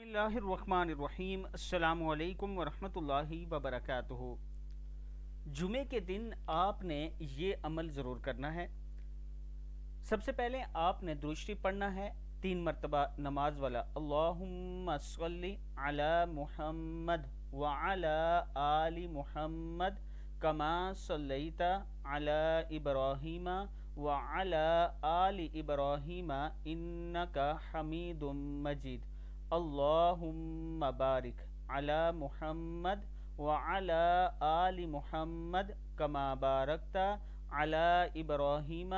बिस्मिल्लाहिर्रहमानिर्रहीम। अस्सलामु अलैकुम वरहमतुल्लाहि वबरकातुहू। जुमे के दिन आपने ये अमल ज़रूर करना है। सबसे पहले आपने दुरूद शरीफ पढ़ना है 3 मरतबा नमाज वाला, अल्लाहुम्मा सल्ली अला मुहम्मद व अला आलि मुहम्मद कमा सल्लैता अला इब्राहीम व अला आलि इब्राहीम इन्नका हमीदुम मजीद। अल्लाहुम्मा बारिक अला मुहम्मद व अला आलि मुहम्मद कमा बारकता अला इब्राहीम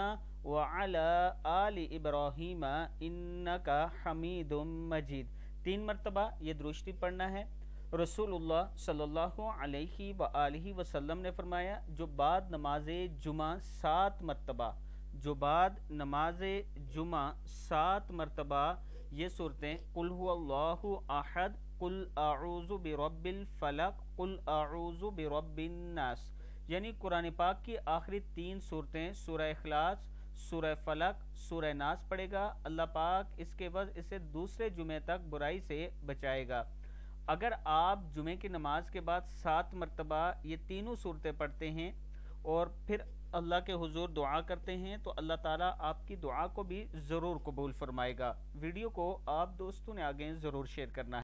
व अला आलि इब्राहीम इन्नका हमीदुम मजीद। 3 मरतबा ये दुरूद शरीफ पढ़ना है। रसूलुल्लाह सल्लल्लाहु अलैहि व आलिहि वसल्लम ने फरमाया, जो बाद नमाज जुमा 7 मरतबा, जो बाद नमाज जुमा 7 मरतबा ये सूरतें कुल हुवल्लाहु अहद, कुल अऊज़ु बिरब्बिल फलक, कुल अऊज़ु बिरब्बिन नास, यानी कुरान पाक की आखिरी 3 सूरतें सूरह इखलास, सूरह फलक, सूरह नास पढ़ेगा, अल्लाह पाक इसके वज इसे दूसरे जुमे तक बुराई से बचाएगा। अगर आप जुमे की नमाज के बाद 7 मरतबा ये तीनों सूरतें पढ़ते हैं और फिर अल्लाह के हुजूर दुआ करते हैं तो अल्लाह ताला आपकी दुआ को भी ज़रूर कबूल फरमाएगा। वीडियो को आप दोस्तों ने आगे ज़रूर शेयर करना है।